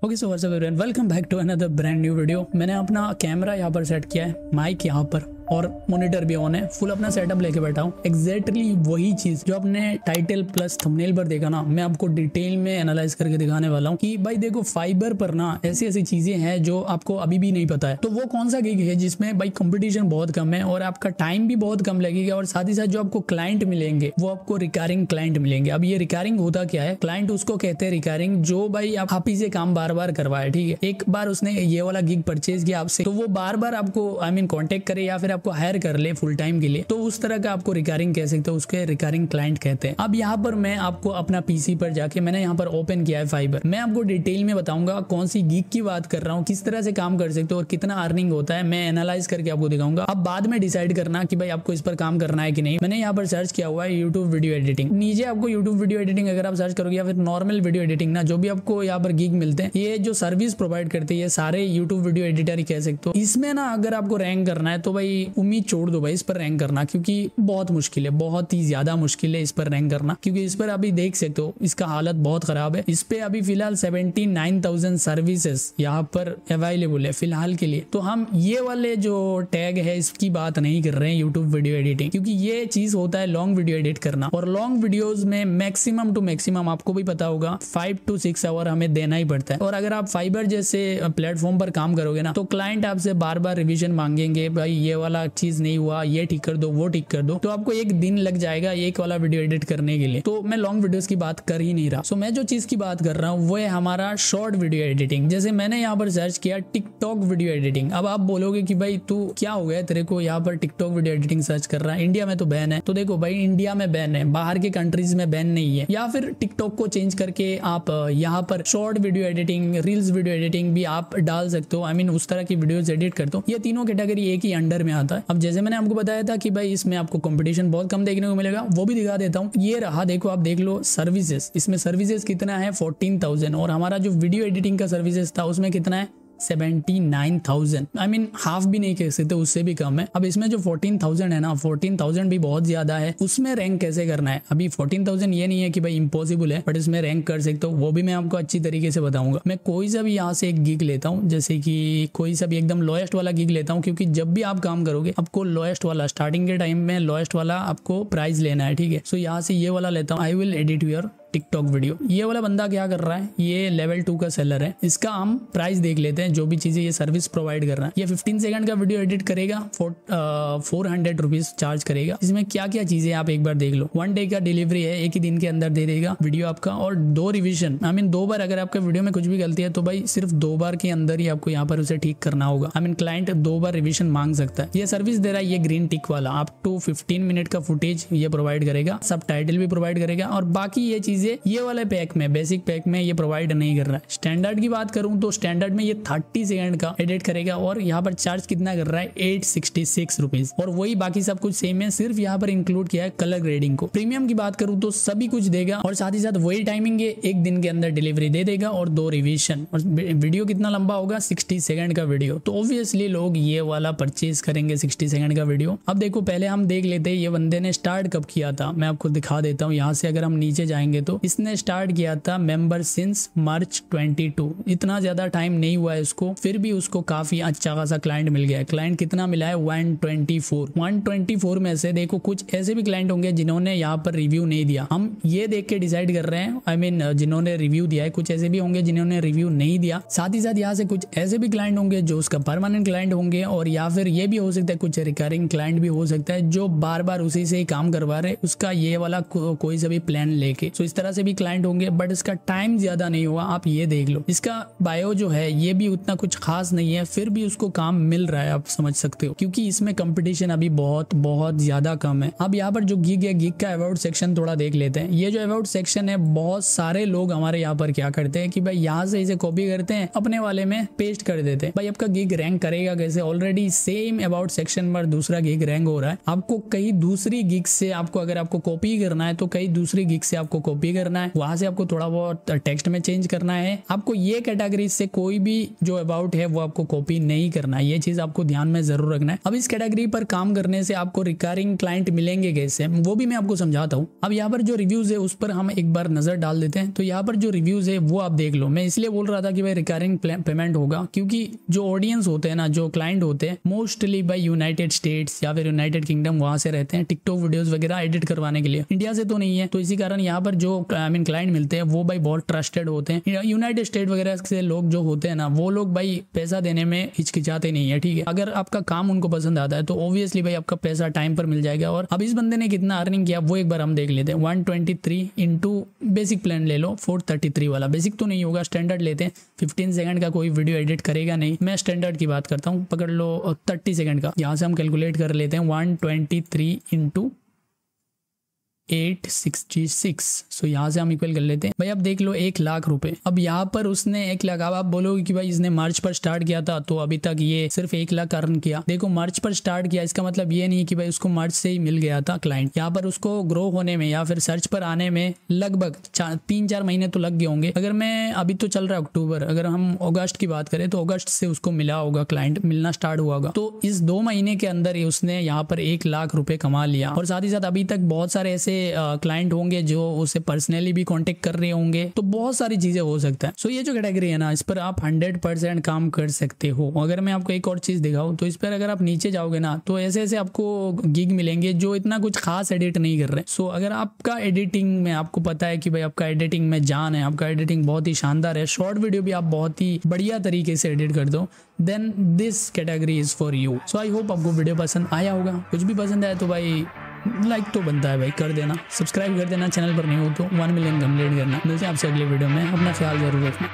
Okay so what's up everyone, welcome back to another brand new video. मैंने अपना camera यहाँ पर set किया है, माइक यहाँ पर और मॉनिटर भी ऑन है, फुल अपना सेटअप लेके बैठा हूँ। एग्जैक्टली वही चीज जो आपने टाइटल प्लस थंबनेल पर देखा ना, मैं आपको डिटेल में एनालाइज करके दिखाने वाला हूँ कि भाई देखो फाइबर पर ना ऐसी ऐसी चीजें हैं जो आपको अभी भी नहीं पता है। तो वो कौन सा गिग है जिसमें भाई कंपटीशन बहुत कम है और आपका टाइम भी बहुत कम लगेगा और साथ ही साथ जो आपको क्लाइंट मिलेंगे वो आपको रिकरिंग क्लाइंट मिलेंगे। अब ये रिकरिंग होता क्या है? क्लाइंट उसको कहते हैं रिकरिंग, जो भाई आप ही से काम बार बार करवाए। ठीक है, एक बार उसने ये वाला गिग परचेज किया आपसे तो वो बार बार आपको कॉन्टेक्ट करे या फिर आपको हायर कर ले फुल टाइम के लिए, तो उस तरह का आपको रिकरिंग कह सकते हो, उसके रिकरिंग क्लाइंट कहते हैं। अब यहाँ पर मैं आपको अपना पीसी पर जाके मैंने यहाँ पर ओपन किया है फाइबर। मैं आपको डिटेल में बताऊंगा कौन सी गिग की बात कर रहा हूँ, किस तरह से काम कर सकते हो और कितना अर्निंग होता है, मैं एनालाइज करके आपको दिखाऊंगा। अब बाद में डिसाइड करना कि भाई आपको इस पर काम करना है कि नहीं। मैंने यहाँ पर सर्च किया हुआ है यूट्यूब वीडियो एडिटिंग। नीचे आपको यूट्यूब वीडियो एडिटिंग अगर आप सर्च करोगे या फिर नॉर्मल वीडियो एडिटिंग ना, जो भी आपको यहाँ पर गिग मिलते हैं, ये जो सर्विस प्रोवाइड करते हैं ये सारे यूट्यूब वीडियो एडिटर ही कह सकते हो। इसमें ना अगर आपको रैंक करना है तो भाई उम्मीद छोड़ दो भाई इस पर रैंक करना, क्योंकि बहुत मुश्किल है, बहुत ही ज्यादा मुश्किल है इस पर रैंक करना। क्योंकि इस पर अभी देख सकते हो इसका हालत बहुत खराब है। इस पे अभी फिलहाल 79,000 सर्विसेज यहाँ पर अवेलेबल है फिलहाल के लिए। तो हम ये वाले जो टैग है इसकी बात नहीं कर रहे हैं यूट्यूब वीडियो एडिटिंग, क्योंकि ये चीज होता है लॉन्ग वीडियो एडिट करना और लॉन्ग वीडियोज में मैक्सिमम टू मैक्सिमम आपको भी पता होगा 5 to 6 आवर हमें देना ही पड़ता है। और अगर आप फाइबर जैसे प्लेटफॉर्म पर काम करोगे ना तो क्लाइंट आपसे बार बार रिवीजन मांगेंगे, भाई ये वाला चीज नहीं हुआ, ये ठीक कर दो, वो ठीक कर दो, तो आपको एक दिन लग जाएगा एक वाला वीडियो एडिट करने के लिए। तो मैं लॉन्ग वीडियोस की बात कर ही नहीं रहा। सो मैं जो चीज की बात कर रहा हूँ वो है हमारा शॉर्ट वीडियो एडिटिंग। जैसे मैंने यहाँ पर सर्च किया टिकटॉक वीडियो एडिटिंग। अब आप बोलोगे कि भाई तू क्या हो गया तेरे को यहाँ पर टिकटॉक वीडियो एडिटिंग सर्च कर रहा है, इंडिया में तो बैन है। तो देखो भाई इंडिया में बैन है, बाहर के कंट्रीज में बैन नहीं है। या फिर टिकटॉक को चेंज करके आप यहाँ पर short video editing, reels video editing भी आप डाल सकते हो। उस तरह की वीडियोस एडिट करते हो। ये तीनों कैटेगरी एक ही अंडर में आता है। अब जैसे मैंने आपको बताया था कि भाई इसमें आपको कंपटीशन बहुत कम देखने को मिलेगा, वो भी दिखा देता हूँ। ये रहा, देखो आप देख लो सर्विसेज। इसमें सर्विसेज कितना है 14,000 और हमारा जो वीडियो एडिटिंग का सर्विसेज था उसमें कितना है 79,000। हाफ भी नहीं कह सकते, उससे भी कम है। अब इसमें जो 14,000 है ना, 14,000 भी बहुत ज्यादा है। उसमें रैंक कैसे करना है? अभी 14,000 ये नहीं है कि भाई इम्पॉसिबल है, बट इसमें रैंक कर सकते हो, वो भी मैं आपको अच्छी तरीके से बताऊंगा। मैं कोई सा भी यहाँ से एक गिग लेता हूँ, जैसे कि कोई सा भी एकदम लोएस्ट वाला गिग लेता हूँ, क्योंकि जब भी आप काम करोगे आपको लोएस्ट वाला, स्टार्टिंग के टाइम में लोएस्ट वाला आपको प्राइस लेना है। ठीक है, सो यहाँ से ये वाला लेता हूँ, I will edit your TikTok video. ये वाला बंदा क्या कर रहा है, ये लेवल 2 का सेलर है। इसका हम प्राइस देख लेते हैं, जो भी चीजें ये सर्विस प्रोवाइड कर रहा है। ये 15 सेकंड का वीडियो एडिट करेगा, 400 रुपीज चार्ज करेगा। इसमें क्या क्या चीजें आप एक बार देख लो। 1 डे का डिलीवरी है, एक ही दिन के अंदर दे देगा वीडियो आपका, और 2 रिविजन। 2 बार अगर आपका वीडियो में कुछ भी गलती है तो भाई सिर्फ 2 बार के अंदर ही आपको यहाँ पर उसे ठीक करना होगा। क्लाइंट 2 बार रिविजन मांग सकता है। ये सर्विस दे रहा है ये ग्रीन टिक वाला, अप टू 15 मिनट का फुटेज ये प्रोवाइड करेगा, सब टाइटल भी प्रोवाइड करेगा। और बाकी ये चीजें ये वाले पैक में, बेसिक पैक में ये प्रोवाइड नहीं कर रहा है। स्टैंडर्ड की बात करूं तो स्टैंडर्ड में ये 30 सेकंड का एडिट करेगा और यहाँ पर चार्ज कितना कर रहा है 866 रुपीज। और वही बाकी सब कुछ सेम है, सिर्फ यहाँ पर इंक्लूड किया है कलर ग्रेडिंग को। प्रीमियम की बात करूं तो सभी कुछ देगा और साथ ही साथ वही टाइमिंग है, एक दिन के अंदर डिलीवरी दे देगा और 2 रिविजन। और वीडियो कितना लंबा होगा 60 सेकंड का वीडियो। तो ऑब्वियसली लोग ये वाला परचेज करेंगे 60 सेकंड का वीडियो। अब देखो पहले हम देख लेते हैं ये बंदे ने स्टार्ट कब किया था, मैं आपको दिखा देता हूँ। यहाँ से अगर हम नीचे जाएंगे तो इसने स्टार्ट किया था मेंबर सिंस मार्च 22। इतना ज्यादा टाइम नहीं हुआ है उसको, फिर भी उसको काफी अच्छा खासा क्लाइंट मिल गया है। क्लाइंट कितना मिला है 124 में से देखो कुछ ऐसे भी क्लाइंट होंगे जिन्होंने यहाँ पर रिव्यू नहीं दिया। हम ये देख के डिसाइड कर रहे हैं, जिन्होंने रिव्यू दिया है, कुछ ऐसे भी होंगे जिन्होंने रिव्यू नहीं दिया। साथ ही साथ यहाँ से कुछ ऐसे भी क्लाइंट होंगे जो उसका परमानेंट क्लाइंट होंगे, और या फिर ये भी हो सकता है कुछ रिकरिंग क्लाइंट भी हो सकता है जो बार बार उसी से ही काम करवा रहे, उसका ये वाला कोई सा भी प्लान लेके। सो इस तरह से भी क्लाइंट होंगे, बट इसका टाइम ज्यादा नहीं हुआ। आप ये देख लो, इसका बायो जो है ये भी उतना कुछ खास नहीं है, फिर भी उसको काम मिल रहा है, आप समझ सकते हो, क्योंकि इसमें कंपटीशन अभी बहुत बहुत ज्यादा कम है। अब यहाँ पर जो गिग है, गिग का अबाउट सेक्शन थोड़ा देख लेते हैं। ये जो अबाउट सेक्शन है, बहुत सारे लोग हमारे यहाँ पर क्या करते हैं कि भाई यहाँ से इसे कॉपी करते हैं, अपने वाले में पेस्ट कर देते हैं। भाई आपका गिग रैंक करेगा कैसे? ऑलरेडी सेम अबाउट सेक्शन पर दूसरा गिग रैंक हो रहा है। आपको कहीं दूसरी गिग से, आपको अगर आपको कॉपी करना है तो कहीं दूसरी गिग से आपको कॉपी कॉपी करना है, वहां से आपको थोड़ा बहुत टेक्स्ट में चेंज करना है। आपको ये कैटेगरी से कोई भी जो अबाउट है वो आपको कॉपी नहीं करना है, ये चीज आपको ध्यान में जरूर रखना है। अब इस कैटेगरी पर काम करने से आपको रिकरिंग क्लाइंट मिलेंगे कैसे, वो भी मैं आपको समझाता हूँ। अब यहाँ पर जो रिव्यूज है उस पर हम एक बार नजर डाल देते हैं। तो यहाँ पर जो रिव्यूज है वो आप देख लो। मैं इसलिए बोल रहा था कि भाई रिकरिंग पेमेंट होगा, क्योंकि जो ऑडियंस होते हैं ना, जो क्लाइंट होते हैं मोस्टली भाई यूनाइटेड स्टेट्स या फिर यूनाइटेड किंगडम, वहां से रहते हैं टिकटॉक वीडियोस वगैरह एडिट करवाने के लिए। इंडिया से तो नहीं है, तो इसी कारण यहाँ पर जो क्लाइंट मिलते हैं वो भाई बहुत ट्रस्टेड होते हैं। यूनाइटेड स्टेट वगैरह से लोग जो होते हैं ना, वो लोग भाई पैसा देने में हिचकिचाते नहीं है, ठीक है। अगर आपका काम उनको पसंद आता है तो ऑब्वियसली भाई आपका पैसा टाइम पर मिल जाएगा। और अब इस बंदे ने कितना अर्निंग किया वो एक बार हम देख लेते हैं। 123 इंटू बेसिक प्लान ले लो 433 वाला। बेसिक तो नहीं होगा, स्टैंडर्ड लेते हैं। 15 सेकंड का कोई वीडियो एडिट करेगा नहीं, मैं स्टैंडर्ड की बात करता हूँ। पकड़ लो 30 सेकंड का, यहाँ से हम कैलकुलेट कर लेते हैं 123 इंटू 866। सो यहाँ से हम इक्वल कर लेते हैं भाई। अब देख लो 1 लाख रुपए। अब यहाँ पर उसने 1 लाख, अब आप बोलोगे कि भाई इसने मार्च पर स्टार्ट किया था तो अभी तक ये सिर्फ 1 लाख अर्न किया। देखो मार्च पर स्टार्ट किया, इसका मतलब ये नहीं कि भाई उसको मार्च से ही मिल गया था क्लाइंट। यहाँ पर उसको ग्रो होने में या फिर सर्च पर आने में लगभग 3-4 महीने तो लग गए होंगे। अगर मैं अभी तो चल रहा है अक्टूबर, अगर हम अगस्त की बात करें तो अगस्त से उसको मिला होगा, क्लाइंट मिलना स्टार्ट हुआ होगा। तो इस 2 महीने के अंदर ही उसने यहाँ पर 1 लाख रुपए कमा लिया। और साथ ही साथ अभी तक बहुत सारे ऐसे क्लाइंट होंगे जो उसे पर्सनली भी कांटेक्ट कर रहे होंगे, तो बहुत सारी चीजें हो सकता है। सो ये जो कैटेगरी है ना, इस पर आप 100% काम कर सकते हो। अगर मैं आपको एक और चीज दिखाऊं तो इस पर अगर आप नीचे जाओगे ना तो ऐसे ऐसे आपको गिग मिलेंगे जो इतना कुछ खास एडिट नहीं कर रहे। सो अगर आपका एडिटिंग में आपको पता है कि भाई आपका एडिटिंग में जान है, आपका एडिटिंग बहुत ही शानदार है, शॉर्ट वीडियो भी आप बहुत ही बढ़िया तरीके से एडिट कर दो, then this category is for you. So I hope आपको वीडियो पसंद आया होगा। कुछ भी पसंद आया तो भाई लाइक तो बनता है भाई, कर देना, सब्सक्राइब कर देना, चैनल पर नहीं हो तो 1 मिलियन कंप्लीट करना। मिलते हैं आपसे अगले वीडियो में, अपना ख्याल जरूर रखना।